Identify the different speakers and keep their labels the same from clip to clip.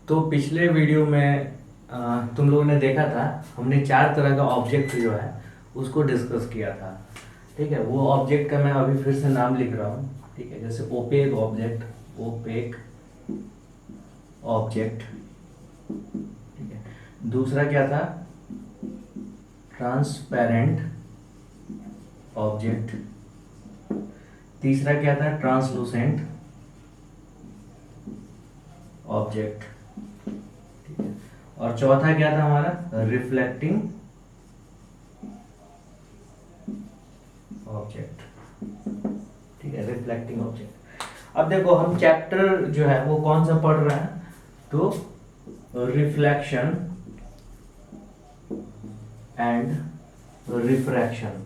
Speaker 1: तो पिछले वीडियो में तुम लोगों ने देखा था, हमने 4 तरह का ऑब्जेक्ट जो है उसको डिस्कस किया था। ठीक है, वो ऑब्जेक्ट का मैं अभी फिर से नाम लिख रहा हूँ। ठीक है, जैसे ओपेक ऑब्जेक्ट, ओपेक ऑब्जेक्ट। ठीक है, दूसरा क्या था? Transparent object. तीसरा क्या था? Translucent object. ठीक है, और चौथा क्या था हमारा? Reflecting object. ठीक है, रिफ्लेक्टिंग ऑब्जेक्ट। अब देखो, हम चैप्टर जो है वो कौन सा पढ़ रहे हैं? तो रिफ्लेक्शन एंड रिफ्रैक्शन।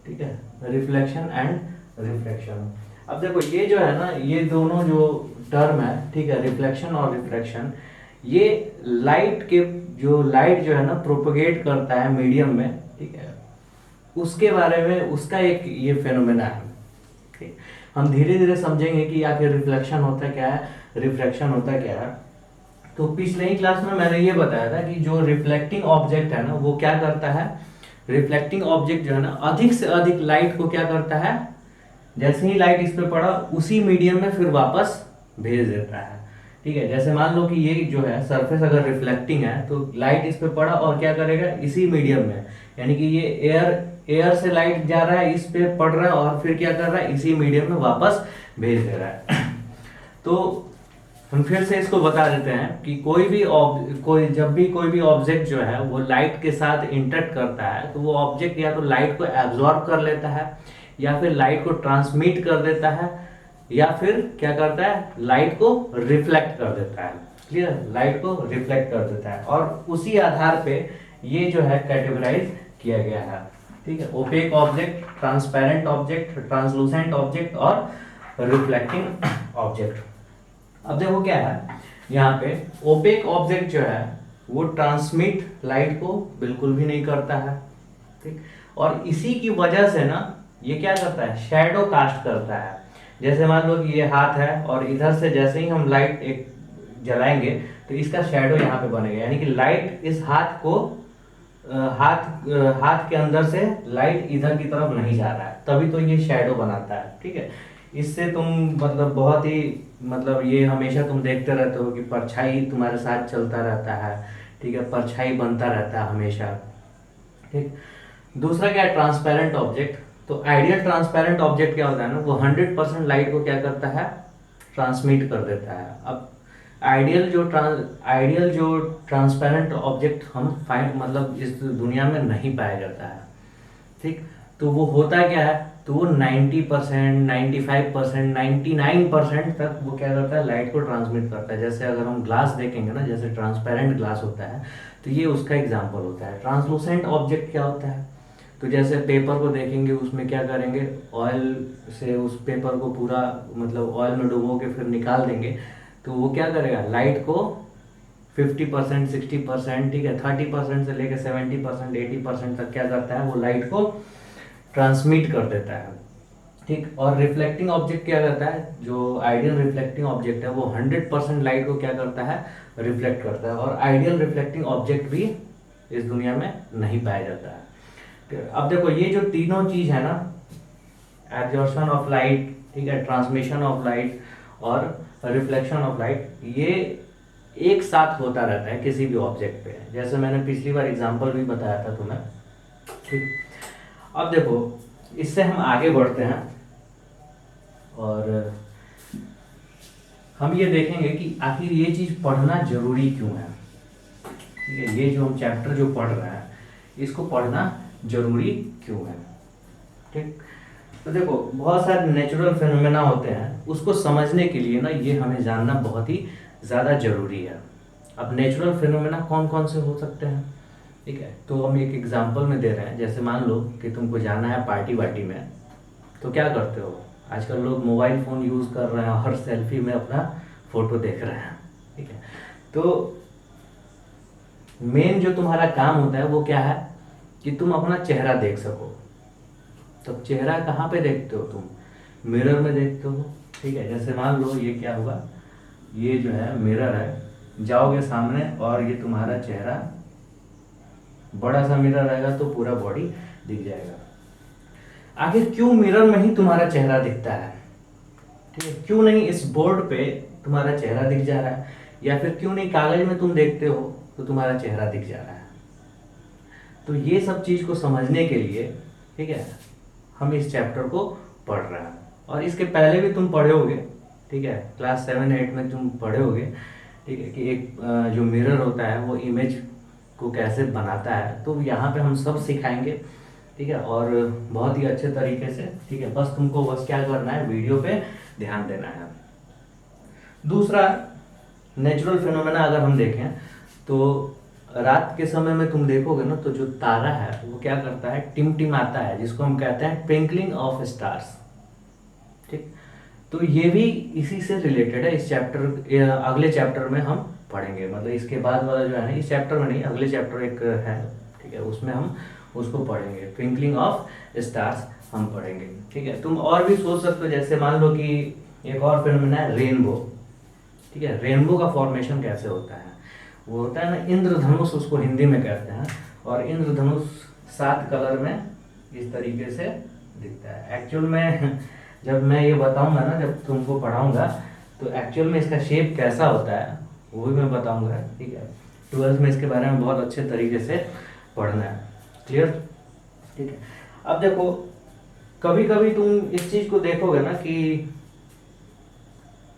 Speaker 1: ठीक है, रिफ्लेक्शन एंड रिफ्रैक्शन। अब देखो, ये जो है ना, ये दोनों जो टर्म है, ठीक है, रिफ्लेक्शन और रिफ्रैक्शन, ये लाइट के जो लाइट जो है ना प्रोपगेट करता है मीडियम में, ठीक है, उसके बारे में, उसका एक ये फेनोमेना है। ठीक, हम धीरे धीरे समझेंगे कि आखिर रिफ्लेक्शन होता क्या है, रिफ्रैक्शन होता क्या है। तो पिछले ही क्लास में मैंने ये बताया था कि जो रिफ्लेक्टिंग ऑब्जेक्ट है ना, वो क्या करता है? रिफ्लेक्टिंग ऑब्जेक्ट जो है ना, अधिक से अधिक लाइट को क्या करता है, जैसे ही लाइट इस पे पड़ा उसी मीडियम में फिर वापस भेज देता है। ठीक है, जैसे मान लो कि ये जो है सरफेस अगर रिफ्लेक्टिंग है, तो लाइट इस पे पड़ा और क्या करेगा, इसी मीडियम में, यानी कि ये एयर एयर से लाइट जा रहा है, इस पे पड़ रहा है और फिर क्या कर रहा है, इसी मीडियम में वापस भेज दे रहा है। तो हम फिर से इसको बता देते हैं कि जब भी कोई भी ऑब्जेक्ट जो है वो लाइट के साथ इंटरेक्ट करता है, तो वो ऑब्जेक्ट या तो लाइट को एब्जॉर्ब कर लेता है, या फिर लाइट को ट्रांसमिट कर देता है, या फिर क्या करता है, लाइट को रिफ्लेक्ट कर देता है। क्लियर? लाइट को रिफ्लेक्ट कर देता है, और उसी आधार पे ये जो है कैटेगराइज किया गया है। ठीक है, opaque object, transparent object, translucent object और रिफ्लेक्टिंग ऑब्जेक्ट। अब देखो क्या है यहाँ पे, ओपेक ऑब्जेक्ट जो है वो ट्रांसमिट लाइट को बिल्कुल भी नहीं करता है। ठीक, और इसी की वजह से ना ये क्या करता है, शैडो कास्ट करता है। जैसे मान लो कि ये हाथ है और इधर से जैसे ही हम लाइट एक जलाएंगे तो इसका शैडो यहाँ पे बनेगा, यानी कि लाइट इस हाथ को हाथ के अंदर से लाइट इधर की तरफ नहीं जा रहा है, तभी तो ये शैडो बनाता है। ठीक है, इससे तुम मतलब बहुत ही मतलब ये हमेशा तुम देखते रहते हो कि परछाई तुम्हारे साथ चलता रहता है। ठीक है, परछाई बनता रहता है हमेशा। ठीक, दूसरा क्या है? Transparent object. तो आइडियल ट्रांसपेरेंट ऑब्जेक्ट क्या होता है ना, वो 100% लाइट को क्या करता है, ट्रांसमिट कर देता है। अब आइडियल जो ट्रांसपेरेंट ऑब्जेक्ट हम फाइंड मतलब इस दुनिया में नहीं पाया जाता है। ठीक, तो वो होता क्या है, तो वो 90%, 95%, 99% तक वो क्या करता है, लाइट को ट्रांसमिट करता है। जैसे अगर हम ग्लास देखेंगे ना, जैसे ट्रांसपेरेंट ग्लास होता है, तो ये उसका एग्जाम्पल होता है। ट्रांसलूसेंट ऑब्जेक्ट क्या होता है, तो जैसे पेपर को देखेंगे, उसमें क्या करेंगे, ऑयल से उस पेपर को पूरा मतलब ऑयल में डुबो के फिर निकाल देंगे, तो वो क्या करेगा, लाइट को 50%, 60%, ठीक है, 30% से लेकर 70%, 80% तक क्या करता है, वो लाइट को ट्रांसमिट कर देता है। ठीक, और रिफ्लेक्टिंग ऑब्जेक्ट क्या करता है, जो आइडियल रिफ्लेक्टिंग ऑब्जेक्ट है वो 100% लाइट को क्या करता है, रिफ्लेक्ट करता है। और आइडियल रिफ्लेक्टिंग ऑब्जेक्ट भी इस दुनिया में नहीं पाया जाता है। अब देखो, ये जो तीनों चीज है ना, एब्जॉर्प्शन ऑफ लाइट, ठीक है, ट्रांसमिशन ऑफ लाइट और रिफ्लेक्शन ऑफ लाइट, ये एक साथ होता रहता है किसी भी ऑब्जेक्ट पे, जैसे मैंने पिछली बार एग्जांपल भी बताया था तुम्हें। ठीक, अब देखो, इससे हम आगे बढ़ते हैं और हम ये देखेंगे कि आखिर ये चीज पढ़ना जरूरी क्यों है। ठीक है, ये जो हम चैप्टर जो पढ़ रहे हैं इसको पढ़ना जरूरी क्यों है। ठीक, तो देखो, बहुत सारे नेचुरल फिनोमेना होते हैं, उसको समझने के लिए ना ये हमें जानना बहुत ही ज़्यादा जरूरी है। अब नेचुरल फिनोमेना कौन कौन से हो सकते हैं? ठीक है, तो हम एक एग्जांपल में दे रहे हैं। जैसे मान लो कि तुमको जाना है पार्टी वार्टी में, तो क्या करते हो, आजकल लोग मोबाइल फ़ोन यूज़ कर रहे हैं और सेल्फी में अपना फ़ोटो देख रहे हैं। ठीक है, तो मेन जो तुम्हारा काम होता है वो क्या है कि तुम अपना चेहरा देख सको। तो चेहरा कहाँ पे देखते हो तुम? मिरर में देखते हो। ठीक है, जैसे मान लो ये क्या हुआ, ये जो है मिरर है, जाओगे सामने और ये तुम्हारा चेहरा, बड़ा सा मिरर रहेगा तो पूरा बॉडी दिख जाएगा। आखिर क्यों मिरर में ही तुम्हारा चेहरा दिखता है, ठीक है, क्यों नहीं इस बोर्ड पे तुम्हारा चेहरा दिख जा रहा है, या फिर क्यों नहीं कागज में तुम देखते हो तो तुम्हारा चेहरा दिख जा रहा है। तो ये सब चीज को समझने के लिए, ठीक है, हम इस चैप्टर को पढ़ रहे हैं। और इसके पहले भी तुम पढ़े होगे, ठीक है, क्लास 7-8 में तुम पढ़े होगे, ठीक है, कि एक जो मिरर होता है वो इमेज को कैसे बनाता है। तो यहाँ पे हम सब सिखाएंगे, ठीक है, और बहुत ही अच्छे तरीके से, ठीक है। बस तुमको बस क्या करना है, वीडियो पे ध्यान देना है। दूसरा, नेचुरल फिनोमेना अगर हम देखें तो रात के समय में तुम देखोगे ना, तो जो तारा है वो क्या करता है, टिमटिमाता है, जिसको हम कहते हैं ट्विंकलिंग ऑफ स्टार्स, ठीक। तो ये भी इसी से रिलेटेड है। इस चैप्टर, अगले चैप्टर में हम पढ़ेंगे, मतलब इसके बाद वाला जो है ना, इस चैप्टर में नहीं, अगले चैप्टर एक है, ठीक है, उसमें हम उसको पढ़ेंगे, ट्विंकलिंग ऑफ स्टार्स हम पढ़ेंगे, ठीक है। तुम और भी सोच सकते हो, जैसे मान लो कि एक और फिनोमेना है रेनबो, ठीक है। रेनबो का फॉर्मेशन कैसे होता है, वो होता है ना इंद्रधनुष, उसको हिंदी में कहते हैं, और इंद्रधनुष 7 कलर में इस तरीके से दिखता है। एक्चुअल में जब मैं ये बताऊंगा ना, जब तुमको पढ़ाऊंगा, तो एक्चुअल में इसका शेप कैसा होता है वो भी मैं बताऊंगा, ठीक है। 12th में इसके बारे में बहुत अच्छे तरीके से पढ़ना है, क्लियर, ठीक है। अब देखो, कभी कभी तुम इस चीज को देखोगे ना कि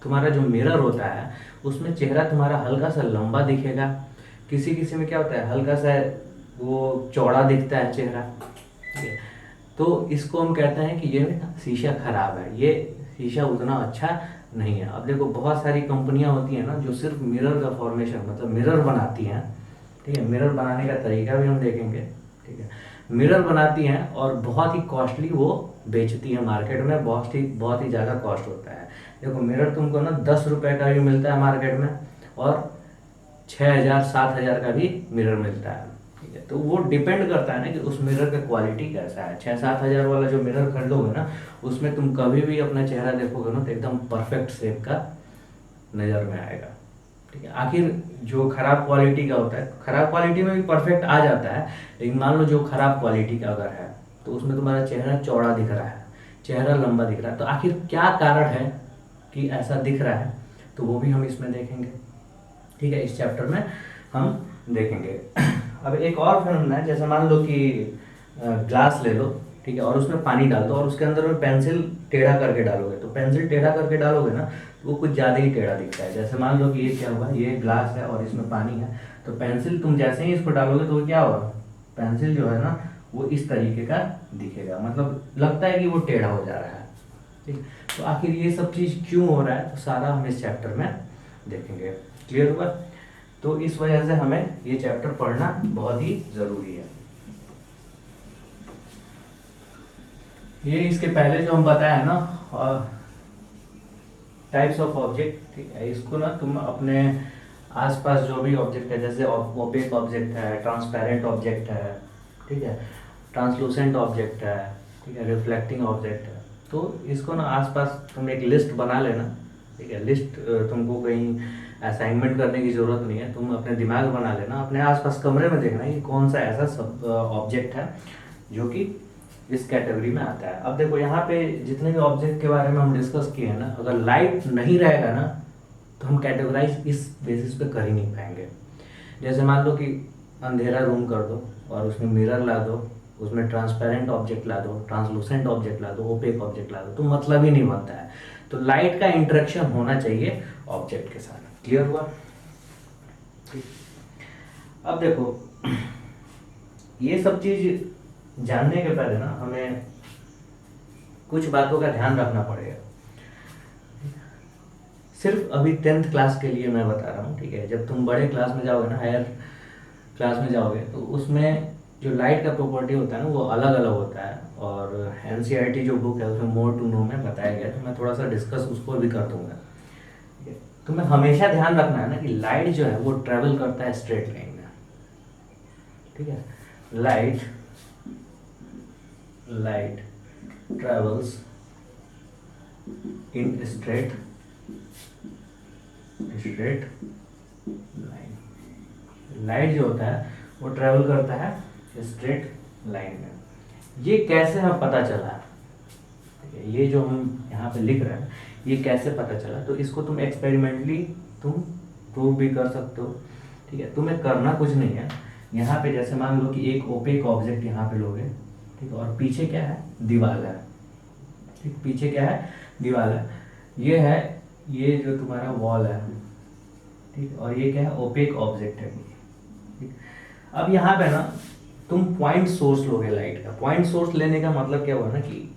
Speaker 1: तुम्हारा जो मिरर होता है उसमें चेहरा तुम्हारा हल्का सा लंबा दिखेगा, किसी किसी में क्या होता है हल्का सा वो चौड़ा दिखता है चेहरा, ठीक है। तो इसको हम कहते हैं कि ये शीशा खराब है, ये शीशा उतना अच्छा नहीं है। अब देखो, बहुत सारी कंपनियां होती हैं ना जो सिर्फ मिरर का फॉर्मेशन, मतलब मिरर बनाती हैं, ठीक है। मिरर बनाने का तरीका भी हम देखेंगे, ठीक है। मिरर बनाती हैं और बहुत ही कॉस्टली वो बेचती हैं मार्केट में, बहुत ही ज़्यादा कॉस्ट होता है। देखो, मिरर तुमको ना 10 रुपए का भी मिलता है मार्केट में, और 6,000-7,000 का भी मिरर मिलता है, ठीक है। तो वो डिपेंड करता है ना कि उस मिरर का क्वालिटी कैसा है। 6-7 हज़ार वाला जो मिरर खरीदोगे ना, उसमें तुम कभी भी अपना चेहरा देखोगे ना तो एकदम परफेक्ट शेप का नज़र में आएगा, ठीक है। आखिर जो खराब क्वालिटी का होता है, खराब क्वालिटी में भी परफेक्ट आ जाता है, लेकिन मान लो जो खराब क्वालिटी का अगर है तो उसमें तुम्हारा चेहरा चौड़ा दिख रहा है, चेहरा लंबा दिख रहा है, तो आखिर क्या कारण है कि ऐसा दिख रहा है, तो वो भी हम इसमें देखेंगे, ठीक है, इस चैप्टर में हम देखेंगे। अब एक और फिनोमेना है, जैसे मान लो कि ग्लास ले लो, ठीक है, और उसमें पानी डाल दो और उसके अंदर में पेंसिल टेढ़ा करके डालोगे, तो पेंसिल टेढ़ा करके डालोगे ना तो वो कुछ ज़्यादा ही टेढ़ा दिखता है। जैसे मान लो कि ये क्या हुआ, ये ग्लास है और इसमें पानी है, तो पेंसिल तुम जैसे ही इसको डालोगे तो क्या होगा, पेंसिल जो है ना वो इस तरीके का दिखेगा, मतलब लगता है कि वो टेढ़ा हो जा रहा है, ठीक। तो आखिर ये सब चीज़ क्यों हो रहा है, तो सारा हम इस चैप्टर में देखेंगे, क्लियर हुआ। तो इस वजह से हमें ये चैप्टर पढ़ना बहुत ही ज़रूरी है। ये इसके पहले जो हम बताया ना टाइप्स ऑफ ऑब्जेक्ट, ठीक है, इसको ना तुम अपने आसपास जो भी ऑब्जेक्ट है, जैसे ओपेक ऑब्जेक्ट है, ट्रांसपेरेंट ऑब्जेक्ट है, ठीक है, ट्रांसलूसेंट ऑब्जेक्ट है, ठीक है, रिफ्लेक्टिंग ऑब्जेक्ट है, तो इसको ना आसपास तुम एक लिस्ट बना लेना, ठीक है। लिस्ट तुमको कहीं असाइनमेंट करने की ज़रूरत नहीं है, तुम अपने दिमाग में बना लेना, अपने आसपास कमरे में देखना कि कौन सा ऐसा सब ऑब्जेक्ट है जो कि इस कैटेगरी में आता है। अब देखो, यहाँ पे जितने भी ऑब्जेक्ट के बारे में हम डिस्कस किए हैं ना, अगर लाइट नहीं रहेगा ना तो हम कैटेगराइज इस बेसिस पे कर ही नहीं पाएंगे। जैसे मान लो कि अंधेरा रूम कर दो और उसमें मिरर ला दो, उसमें ट्रांसपेरेंट ऑब्जेक्ट ला दो, ट्रांसलूसेंट ऑब्जेक्ट ला दो, ओपेक ऑब्जेक्ट ला दो, तो मतलब ही नहीं बनता है। तो लाइट का इंटरेक्शन होना चाहिए ऑब्जेक्ट के साथ, क्लियर हुआ। अब देखो, ये सब चीज जानने के पहले ना हमें कुछ बातों का ध्यान रखना पड़ेगा। सिर्फ अभी 10th क्लास के लिए मैं बता रहा हूँ, ठीक है। जब तुम बड़े क्लास में जाओगे ना, हायर क्लास में जाओगे, तो उसमें जो लाइट का प्रॉपर्टी होता है ना वो अलग अलग होता है, और एनसीईआरटी जो बुक है उसमें मोर टू नो में बताया गया है, तो मैं थोड़ा सा डिस्कस उसको भी कर दूंगा, ठीक है। तुम्हें हमेशा ध्यान रखना है ना कि लाइट जो है वो ट्रेवल करता है स्ट्रेट लाइन में, ठीक है। Light travels in straight straight line. Light जो होता है वो ट्रेवल करता है स्ट्रेट लाइन में। ये कैसे हमें पता चला, ठीक है, ये जो हम यहाँ पे लिख रहे हैं ये कैसे पता चला, तो इसको तुम एक्सपेरिमेंटली तुम प्रूव भी कर सकते हो, ठीक है। तुम्हें करना कुछ नहीं है, यहाँ पे जैसे मान लो कि एक ओपेक ऑब्जेक्ट यहाँ पे लोगे, ठीक है, और पीछे क्या है, दीवार है, ठीक, पीछे क्या है, दीवार है, ये है, ये जो तुम्हारा वॉल है, ठीक, और ये क्या है, ओपेक ऑब्जेक्ट है, ठीक। अब यहाँ पे ना तुम पॉइंट सोर्स लोगे लाइट का। पॉइंट सोर्स लेने का मतलब क्या हुआ ना कि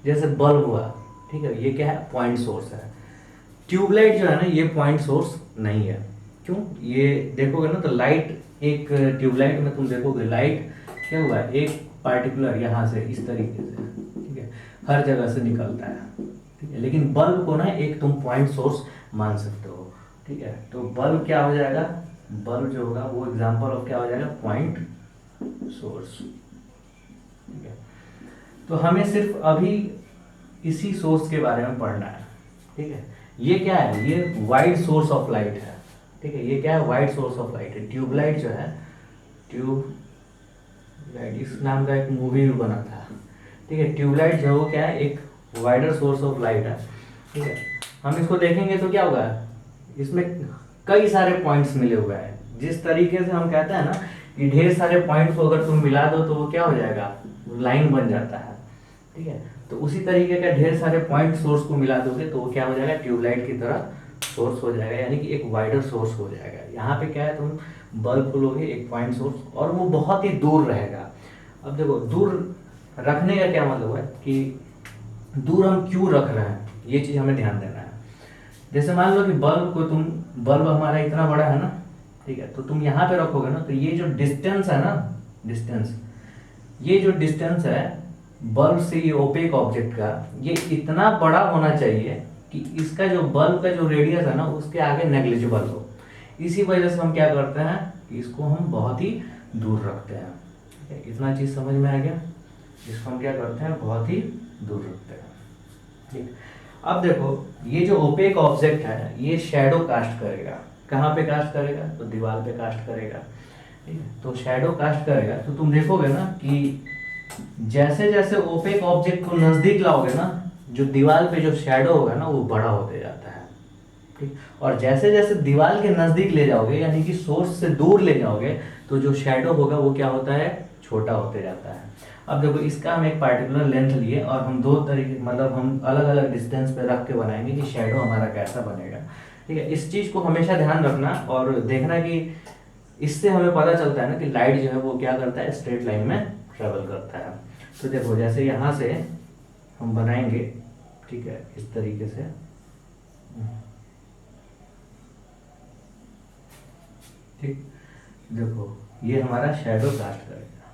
Speaker 1: जैसे बल्ब हुआ, ठीक है, ये क्या है, पॉइंट सोर्स है। ट्यूबलाइट जो है ना ये पॉइंट सोर्स नहीं है। क्यों, ये देखोगे ना तो लाइट, एक ट्यूबलाइट में तुम देखोगे लाइट क्या हुआ है, एक पार्टिकुलर यहाँ से इस तरीके से, ठीक है, हर जगह से निकलता है, ठीक है। लेकिन बल्ब को ना एक तुम पॉइंट सोर्स मान सकते हो, ठीक है। तो बल्ब क्या हो जाएगा, बल्ब जो होगा वो एग्जांपल ऑफ क्या हो जाएगा, पॉइंट सोर्स, ठीक है। तो हमें सिर्फ अभी इसी सोर्स के बारे में पढ़ना है, ठीक है। ये क्या है, ये वाइड सोर्स ऑफ लाइट है, ठीक है। ये क्या है, वाइड सोर्स ऑफ लाइट है। ट्यूबलाइट जो है, ट्यूबलाइट इस नाम का एक मूवी भी बना था, ठीक है। ट्यूबलाइट जो है वो क्या है, एक वाइडर सोर्स ऑफ लाइट है, ठीक है। हम इसको देखेंगे तो क्या होगा, इसमें कई सारे पॉइंट्स मिले हुए हैं। जिस तरीके से हम कहते हैं ना कि ढेर सारे पॉइंट को अगर तुम मिला दो तो वो क्या हो जाएगा, लाइन बन जाता है, ठीक है। तो उसी तरीके का ढेर सारे पॉइंट सोर्स को मिला दोगे तो वो क्या हो जाएगा, ट्यूबलाइट की तरह सोर्स हो जाएगा, यानी कि एक वाइडर सोर्स हो जाएगा। यहाँ पे क्या है, तुम बल्ब को लोगे एक पॉइंट सोर्स और वो बहुत ही दूर रहेगा। अब देखो दूर रखने का क्या मतलब है कि दूर हम क्यों रख रहे हैं, ये चीज़ हमें ध्यान देना है। जैसे मान लो कि बल्ब को तुम, बल्ब हमारा इतना बड़ा है ना, ठीक है, तो तुम यहाँ पे रखोगे ना तो ये जो डिस्टेंस है ना, डिस्टेंस, ये जो डिस्टेंस है बल्ब से ये ओपेक ऑब्जेक्ट का, ये इतना बड़ा होना चाहिए कि इसका जो बल्ब का जो रेडियस है ना उसके आगे नेग्लिजिबल हो। इसी वजह से हम क्या करते हैं कि इसको हम बहुत ही दूर रखते हैं, ठीक है। इतना चीज़ समझ में आ गया, इसको हम क्या करते हैं, बहुत ही दूर रखते हैं, ठीक। अब देखो ये जो ओपेक ऑब्जेक्ट है ये शैडो कास्ट करेगा। कहाँ पे कास्ट करेगा, तो दीवार पे कास्ट करेगा, ठीक है। तो शैडो कास्ट करेगा तो तुम देखोगे ना कि जैसे जैसे ओपेक ऑब्जेक्ट को नजदीक लाओगे ना, जो दीवार पे जो शैडो होगा ना वो बड़ा होते जाता है, ठीक। और जैसे जैसे दीवार के नजदीक ले जाओगे यानी कि सोर्स से दूर ले जाओगे तो जो शैडो होगा वो क्या होता है, छोटा होते जाता है। अब देखो इसका हम एक पार्टिकुलर लेंथ लिए और हम दो तरीके, मतलब हम अलग अलग डिस्टेंस पे रख के बनाएंगे कि शैडो हमारा कैसा बनेगा, ठीक है। इस चीज को हमेशा ध्यान रखना और देखना कि इससे हमें पता चलता है ना कि लाइट जो है वो क्या करता है, स्ट्रेट लाइन में ट्रेवल करता है। तो देखो जैसे यहाँ से हम बनाएंगे, ठीक है, इस तरीके से, ठीक। देखो ये हमारा शैडो कास्ट करेगा,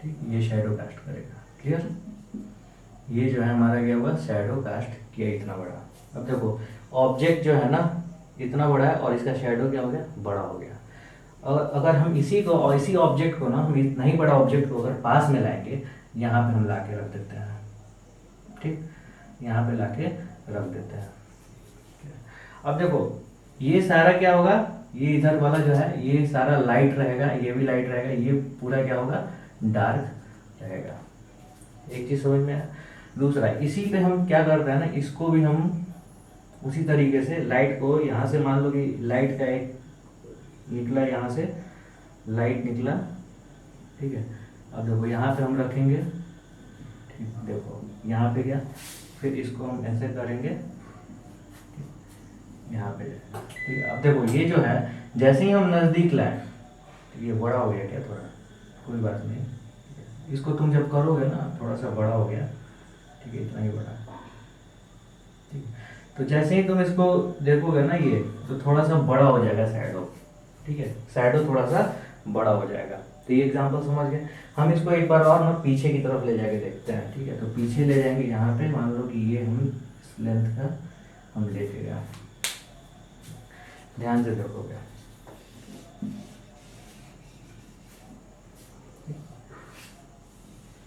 Speaker 1: ठीक, ये शैडो कास्ट करेगा, क्लियर। ये जो है हमारा क्या हुआ, शैडो कास्ट किया इतना बड़ा। अब देखो ऑब्जेक्ट जो है ना इतना बड़ा है और इसका शैडो क्या हो गया, बड़ा हो गया। और अगर हम इसी को और इसी ऑब्जेक्ट को ना, हम इतना ही बड़ा ऑब्जेक्ट को अगर पास में लाएंगे, यहाँ पे हम ला के रख देते हैं, ठीक, यहाँ पे ला के रख देते हैं। अब देखो ये सारा क्या होगा, ये इधर वाला जो है ये सारा लाइट रहेगा, ये भी लाइट रहेगा, ये पूरा क्या होगा, डार्क रहेगा। एक चीज समझ में आया। दूसरा इसी पे हम क्या करते हैं ना, इसको भी हम उसी तरीके से लाइट को यहाँ से, मान लो कि लाइट का एक निकला, यहाँ से लाइट निकला, ठीक है। अब देखो यहाँ पे हम रखेंगे, ठीक, देखो यहाँ पे क्या, फिर इसको हम ऐसे करेंगे यहाँ पे, ठीक है। अब देखो ये जो है जैसे ही हम नज़दीक लाए, ये बड़ा हो गया क्या थोड़ा, कोई बात नहीं, इसको तुम जब करोगे ना थोड़ा सा बड़ा हो गया, ठीक है, इतना ही बड़ा, ठीक है। तो जैसे ही तुम इसको देखोगे ना ये तो थोड़ा सा बड़ा हो जाएगा शैडो, ठीक है, शैडो थोड़ा सा बड़ा हो जाएगा। तो ये एग्जांपल समझ गए। हम इसको एक बार और ना पीछे की तरफ ले जाके देखते हैं, ठीक है। तो पीछे ले जाएंगे, यहाँ पे मान लो कि ये हम इस लेंथ का हम लेके गए, ध्यान से देखोगे,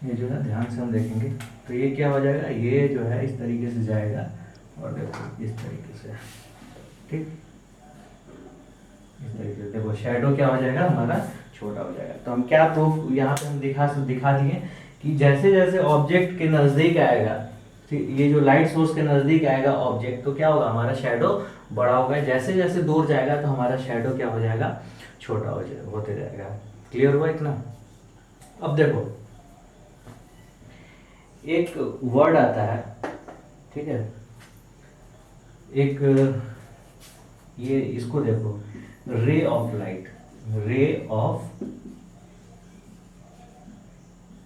Speaker 1: ये जो है ध्यान से हम देखेंगे तो ये क्या हो जाएगा, ये जो है इस तरीके से जाएगा और देखो इस तरीके से, ठीक, इस तरीके से देखो शेडो क्या हो जाएगा हमारा, छोटा हो जाएगा। तो हम क्या प्रूफ यहाँ पे हम दिखा दिए कि जैसे जैसे ऑब्जेक्ट के नज़दीक आएगा, ये जो लाइट सोर्स के नज़दीक आएगा ऑब्जेक्ट, तो क्या होगा, हमारा शेडो बड़ा होगा। जैसे जैसे दूर जाएगा तो हमारा शेडो क्या हो जाएगा, छोटा हो जाएगा, होते जाएगा। क्लियर हुआ इतना? अब देखो एक वर्ड आता है, ठीक है, एक ये इसको देखो, ray of light, ray of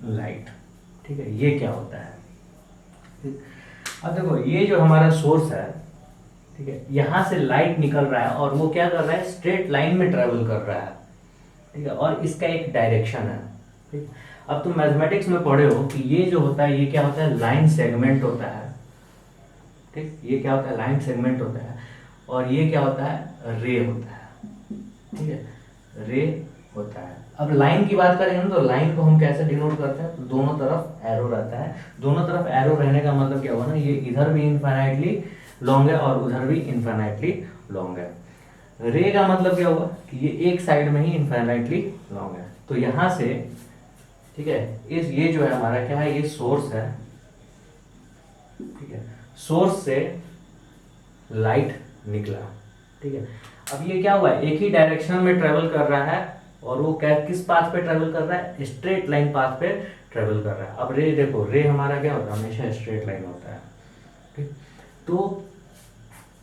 Speaker 1: light, ठीक है, ये क्या होता है? अब देखो ये जो हमारा सोर्स है, ठीक है, यहां से लाइट निकल रहा है और वो क्या कर रहा है, स्ट्रेट लाइन में ट्रेवल कर रहा है, ठीक है, और इसका एक डायरेक्शन है, ठीक। अब तुम मैथमेटिक्स में पढ़े हो कि ये जो होता है ये क्या होता है, लाइन सेगमेंट होता है, ठीक, ये क्या होता है, लाइन सेगमेंट होता है, और ये क्या होता है, रे होता है, ठीक है, रे होता है। अब लाइन की बात करेंगे तो लाइन को हम कैसे डिनोट करते हैं, तो दोनों तरफ एरो रहता है। दोनों तरफ एरो रहने का मतलब क्या हुआ ना, ये इधर भी इनफाइनाइटली लॉन्ग है और उधर भी इनफाइनाइटली लॉन्ग है। रे का मतलब क्या हुआ कि ये एक साइड में ही इनफाइनाइटली लॉन्ग है। तो यहां से, ठीक है, ये जो है हमारा क्या है, ये सोर्स है, ठीक है, सोर्स से लाइट निकला, ठीक है। अब ये क्या हुआ है, एक ही डायरेक्शन में ट्रेवल कर रहा है, और वो क्या किस पाथ पे ट्रेवल कर रहा है, स्ट्रेट लाइन पाथ पे ट्रेवल कर रहा है। अब रे देखो, रे हमारा क्या होता है, हमेशा स्ट्रेट लाइन होता है, ठीक। तो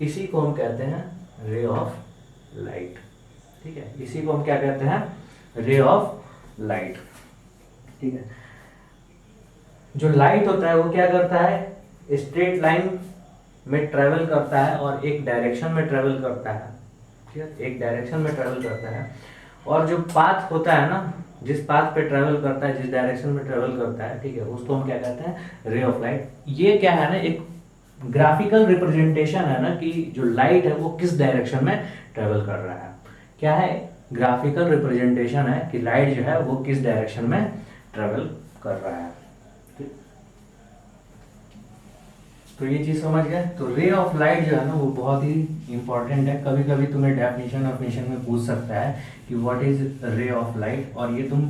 Speaker 1: इसी को हम कहते हैं रे ऑफ लाइट, ठीक है, इसी को हम क्या कहते हैं, रे ऑफ लाइट, ठीक है। जो लाइट होता है वो क्या करता है, स्ट्रेट लाइन में ट्रेवल करता है और एक डायरेक्शन में ट्रेवल करता है, ठीक है, एक डायरेक्शन में ट्रेवल करता है। और जो पाथ होता है ना, जिस पाथ पे ट्रेवल करता है, जिस डायरेक्शन में ट्रेवल करता है, ठीक है, उसको हम क्या कहते हैं, रे ऑफ लाइट। ये क्या है ना, एक ग्राफिकल रिप्रेजेंटेशन है ना कि जो लाइट है वो किस डायरेक्शन में ट्रेवल कर रहा है। क्या है, ग्राफिकल रिप्रेजेंटेशन है कि लाइट जो है वो किस डायरेक्शन में ट्रेवल कर रहा है। तो ये चीज समझ गए। तो रे ऑफ लाइट जो है ना वो बहुत ही इंपॉर्टेंट है। कभी कभी तुम्हें डेफिनेशन में पूछ सकता है कि what is ray of light, और ये तुम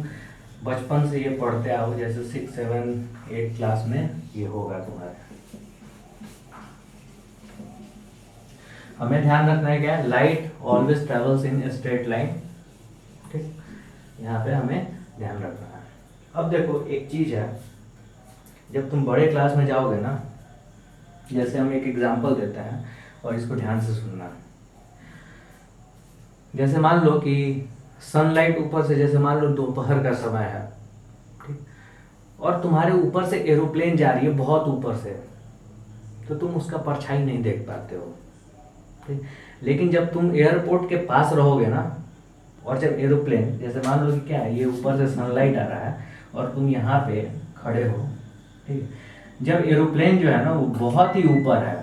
Speaker 1: बचपन से ये पढ़ते आओ, जैसे 6, 7, 8 क्लास में ये होगा तुम्हारे। हमें ध्यान रखना है क्या, light always travels in straight line, ठीक, यहाँ पे हमें ध्यान रखना है। अब देखो एक चीज है, जब तुम बड़े क्लास में जाओगे ना, जैसे हम एक एग्जांपल देते हैं और इसको ध्यान से सुनना। जैसे मान लो कि सनलाइट ऊपर से, जैसे मान लो दोपहर का समय है, ठीक, और तुम्हारे ऊपर से एरोप्लेन जा रही है बहुत ऊपर से, तो तुम उसका परछाई नहीं देख पाते हो, ठीक। लेकिन जब तुम एयरपोर्ट के पास रहोगे ना, और जब एरोप्लेन, जैसे मान लो कि क्या है, ये ऊपर से सनलाइट आ रहा है और तुम यहाँ पे खड़े हो, ठीक, जब एरोप्लेन जो है ना वो बहुत ही ऊपर है,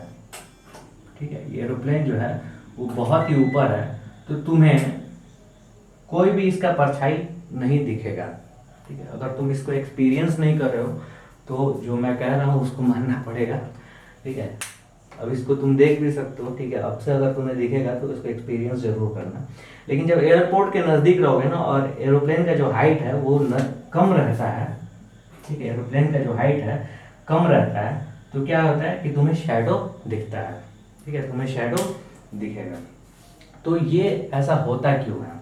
Speaker 1: ठीक है, ये एरोप्लेन जो है वो बहुत ही ऊपर है, तो तुम्हें कोई भी इसका परछाई नहीं दिखेगा, ठीक है। अगर तुम इसको एक्सपीरियंस नहीं कर रहे हो तो जो मैं कह रहा हूँ उसको मानना पड़ेगा, ठीक है। अब इसको तुम देख भी सकते हो, ठीक है, अब से अगर तुम्हें दिखेगा तो इसको एक्सपीरियंस जरूर करना। लेकिन जब एयरपोर्ट के नज़दीक रहोगे ना और एरोप्लेन का जो हाइट है वो कम रहता है, ठीक है, एरोप्लेन का जो हाइट है कम रहता है, तो क्या होता है कि तुम्हें शैडो दिखता है, ठीक है, तुम्हें शैडो दिखेगा। तो ये ऐसा होता क्यों है,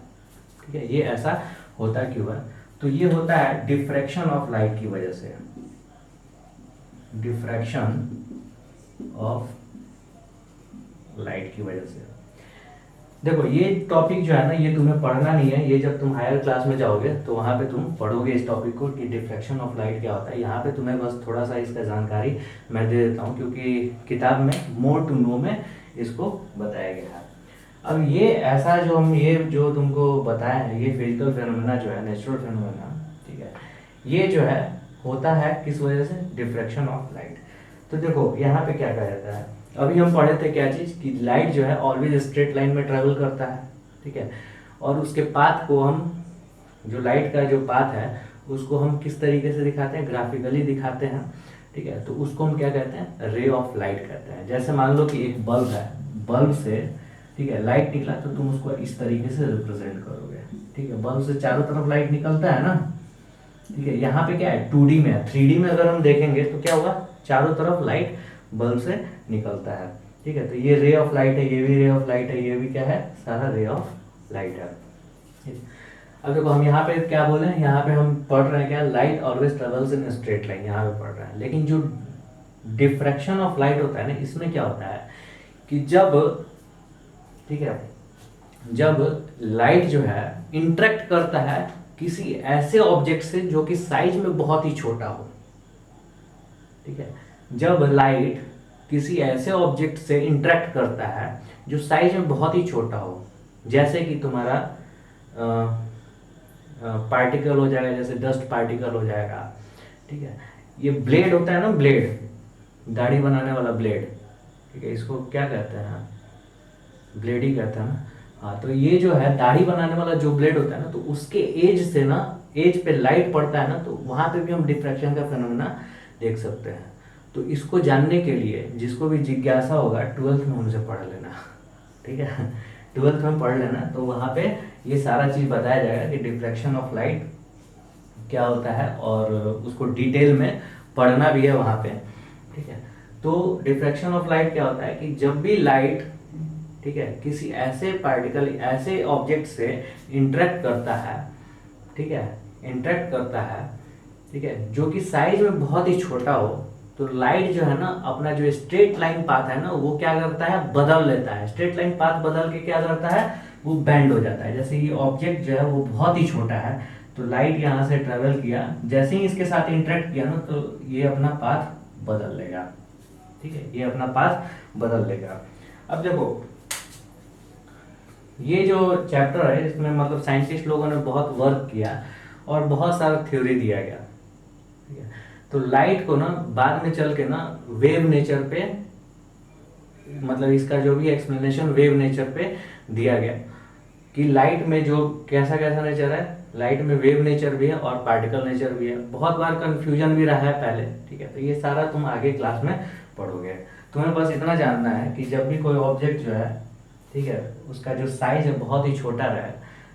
Speaker 1: ठीक है, ये ऐसा होता क्यों है, तो ये होता है डिफ्रैक्शन ऑफ लाइट की वजह से, डिफ्रैक्शन ऑफ लाइट की वजह से। देखो ये टॉपिक जो है ना ये तुम्हें पढ़ना नहीं है, ये जब तुम हायर क्लास में जाओगे तो वहाँ पे तुम पढ़ोगे इस टॉपिक को कि डिफ्रैक्शन ऑफ लाइट क्या होता है। यहाँ पे तुम्हें बस थोड़ा सा इसका जानकारी मैं दे देता हूँ, क्योंकि किताब में मोर टू नो में इसको बताया गया है। अब ये ऐसा जो हम ये जो तुमको बताया है, ये फिजिकल फेनोमेना जो है, नेचुरल फेनोमेना, ठीक है, ये जो है होता है किस वजह से, डिफ्रैक्शन ऑफ लाइट। तो देखो यहाँ पे क्या कहा जाता है, अभी हम पढ़े थे क्या चीज़ कि लाइट जो है ऑलवेज स्ट्रेट लाइन में ट्रेवल करता है, ठीक है, और उसके पाथ को हम, जो लाइट का जो पाथ है उसको हम किस तरीके से दिखाते हैं, ग्राफिकली दिखाते हैं, ठीक है, तो उसको हम क्या कहते हैं, रे ऑफ लाइट कहते हैं। जैसे मान लो कि एक बल्ब है, बल्ब से ठीक है लाइट निकला, तो तुम उसको इस तरीके से रिप्रेजेंट करोगे। ठीक है, बल्ब से चारों तरफ लाइट निकलता है ना। ठीक है, यहाँ पे क्या है 2D में है, 3D में अगर हम देखेंगे तो क्या होगा, चारों तरफ लाइट बल्ब से निकलता है। ठीक है, तो ये रे ऑफ लाइट है, ये भी रे ऑफ लाइट है, ये भी क्या है, सारा रे ऑफ लाइट है। अब देखो हम यहाँ पे क्या बोले हैं, यहाँ पे हम पढ़ रहे हैं क्या, light always travels in straight line, यहाँ पे पढ़ रहे हैं। लेकिन जो डिफ्रैक्शन ऑफ लाइट होता है ना, इसमें क्या होता है कि जब, ठीक है, जब लाइट जो है इंटरेक्ट करता है किसी ऐसे ऑब्जेक्ट से जो कि साइज में बहुत ही छोटा हो। ठीक है, जब लाइट किसी ऐसे ऑब्जेक्ट से इंटरेक्ट करता है जो साइज में बहुत ही छोटा हो, जैसे कि तुम्हारा पार्टिकल हो जाएगा, जैसे डस्ट पार्टिकल हो जाएगा। ठीक है, ये ब्लेड होता है ना, ब्लेड, दाढ़ी बनाने वाला ब्लेड। ठीक है, इसको क्या कहते हैं, ब्लेड ही कहते हैं ना। हाँ, तो ये जो है दाढ़ी बनाने वाला जो ब्लेड होता है ना, तो उसके एज से ना, एज पे लाइट पड़ता है ना, तो वहां पे भी हम डिफ्रैक्शन का फिनोमेना देख सकते हैं। तो इसको जानने के लिए जिसको भी जिज्ञासा होगा 12th में हमसे पढ़ लेना। ठीक है, 12th में पढ़ लेना, तो वहाँ पे ये सारा चीज़ बताया जाएगा कि डिफ्रैक्शन ऑफ लाइट क्या होता है, और उसको डिटेल में पढ़ना भी है वहाँ पे। ठीक है, तो डिफ्रैक्शन ऑफ लाइट क्या होता है कि जब भी लाइट, ठीक है, किसी ऐसे पार्टिकल, ऐसे ऑब्जेक्ट से इंटरेक्ट करता है, ठीक है, इंटरेक्ट करता है, ठीक है, जो कि साइज में बहुत ही छोटा हो, तो लाइट जो है ना अपना जो स्ट्रेट लाइन पाथ है ना, वो क्या करता है, बदल लेता है। स्ट्रेट लाइन पाथ बदल के क्या करता है, वो बेंड हो जाता है। जैसे ये ऑब्जेक्ट जो है वो बहुत ही छोटा है, तो लाइट यहाँ से ट्रेवल किया, जैसे ही इसके साथ इंटरेक्ट किया ना, तो ये अपना पाथ बदल लेगा। ठीक है, ये अपना पाथ बदल लेगा। अब देखो ये जो चैप्टर है, इसमें मतलब साइंटिस्ट लोगों ने बहुत वर्क किया और बहुत सारा थ्योरी दिया गया। ठीक है, तो लाइट को ना बाद में चल के ना वेव नेचर पे, मतलब इसका जो भी एक्सप्लेनेशन वेव नेचर पे दिया गया कि लाइट में जो कैसा कैसा नेचर है, लाइट में वेव नेचर भी है और पार्टिकल नेचर भी है। बहुत बार कंफ्यूजन भी रहा है पहले। ठीक है, तो ये सारा तुम आगे क्लास में पढ़ोगे। तुम्हें बस इतना जानना है कि जब भी कोई ऑब्जेक्ट जो है, ठीक है, उसका जो साइज है बहुत ही छोटा रहे,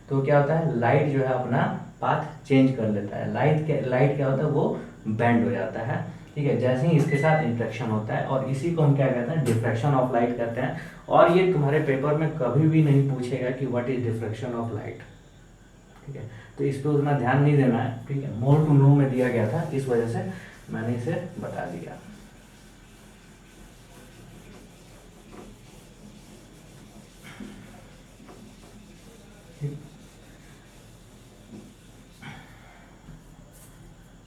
Speaker 1: तो क्या होता है, लाइट जो है अपना पाथ चेंज कर लेता है। लाइट क्या होता है, वो बेंड हो जाता है। ठीक है, जैसे ही इसके साथ इंटरेक्शन होता है, और इसी को हम क्या कहते हैं, डिफ्रैक्शन ऑफ लाइट कहते हैं। और ये तुम्हारे पेपर में कभी भी नहीं पूछेगा कि what is diffraction of light. ठीक है, तो इस पर उतना ध्यान नहीं देना है। ठीक है, मोर टू नो में दिया गया था, इस वजह से मैंने इसे बता दिया।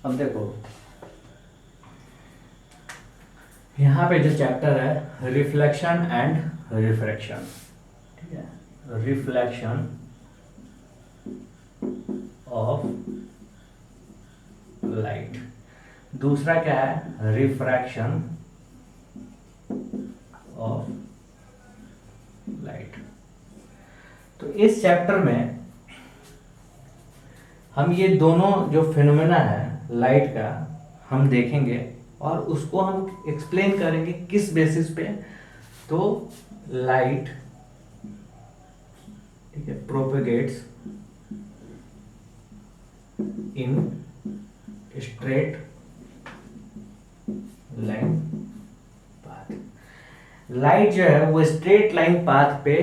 Speaker 1: अब देखो यहाँ पे जो चैप्टर है, रिफ्लेक्शन एंड रिफ्रैक्शन। ठीक है, रिफ्लेक्शन ऑफ लाइट। दूसरा क्या है, रिफ्रैक्शन ऑफ लाइट। तो इस चैप्टर में हम ये दोनों जो फिनोमेना है लाइट का हम देखेंगे, और उसको हम एक्सप्लेन करेंगे किस बेसिस पे। तो लाइट, ठीक है, propagates in straight line path. Light जो है वो स्ट्रेट लाइन पाथ पे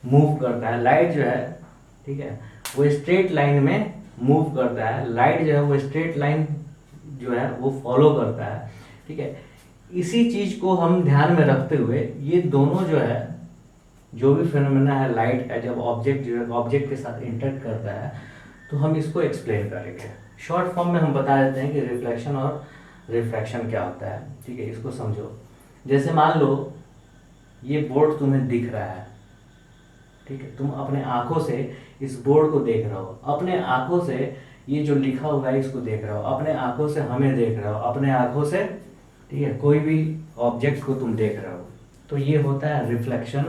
Speaker 1: मूव करता है। लाइट जो है, ठीक है, वो स्ट्रेट लाइन में मूव करता है। लाइट जो है वो स्ट्रेट लाइन जो है वो फॉलो करता है। ठीक है, इसी चीज को हम ध्यान में रखते हुए ये दोनों जो है, जो भी फिनोमेना है लाइट का, जब ऑब्जेक्ट जो है ऑब्जेक्ट के साथ इंटरेक्ट करता है, तो हम इसको एक्सप्लेन करेंगे। शॉर्ट फॉर्म में हम बता देते हैं कि रिफ्लेक्शन और रिफ्रैक्शन क्या होता है। ठीक है, इसको समझो। जैसे मान लो ये बोर्ड तुम्हें दिख रहा है, ठीक है, तुम अपने आंखों से इस बोर्ड को देख रहे हो, अपने आंखों से ये जो लिखा हुआ है इसको देख रहे हो, अपने आंखों से हमें देख रहे हो, अपने आंखों से, ठीक है, कोई भी ऑब्जेक्ट को तुम देख रहे हो। तो ये होता है रिफ्लेक्शन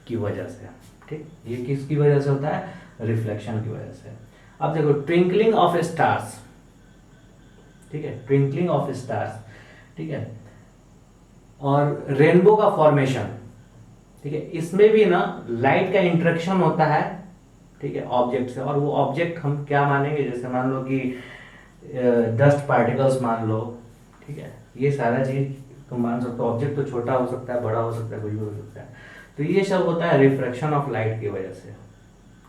Speaker 1: की वजह से। ठीक, ये किसकी वजह से होता है, रिफ्लेक्शन की वजह से। अब देखो ट्विंकलिंग ऑफ स्टार्स, ठीक है, ट्विंकलिंग ऑफ स्टार्स। ठीक ठीक है, और रेनबो का फॉर्मेशन, ठीक है, इसमें भी ना लाइट का इंटरेक्शन होता है, ठीक है, ऑब्जेक्ट से। और वो ऑब्जेक्ट हम क्या मानेंगे, जैसे मान लो कि डस्ट पार्टिकल्स मान लो, ठीक है, ये सारा चीज तुम मान सकते हो। ऑब्जेक्ट तो छोटा हो सकता है, बड़ा हो सकता है, कुछ भी हो सकता है। तो ये सब होता है रिफ्रैक्शन ऑफ लाइट की वजह से,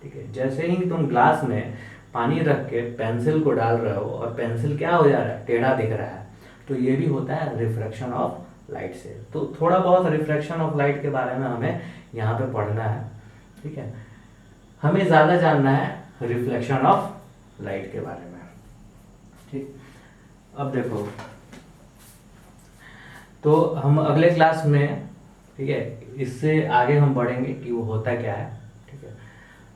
Speaker 1: ठीक है। जैसे ही तुम ग्लास में पानी रख के पेंसिल को डाल रहे हो और पेंसिल क्या हो जा रहा है, टेढ़ा दिख रहा है, तो ये भी होता है रिफ्रैक्शन ऑफ लाइट से। तो थोड़ा बहुत रिफ्रैक्शन ऑफ लाइट के बारे में हमें यहाँ पे पढ़ना है, ठीक है। हमें ज़्यादा जानना है रिफ्लेक्शन ऑफ लाइट के बारे में, ठीक। अब देखो, तो हम अगले क्लास में, ठीक है, इससे आगे हम बढ़ेंगे कि वो होता क्या है, ठीक है।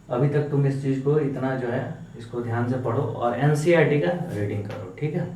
Speaker 1: अभी तक तुम इस चीज़ को इतना जो है इसको ध्यान से पढ़ो और एनसीईआरटी का रीडिंग करो, ठीक है।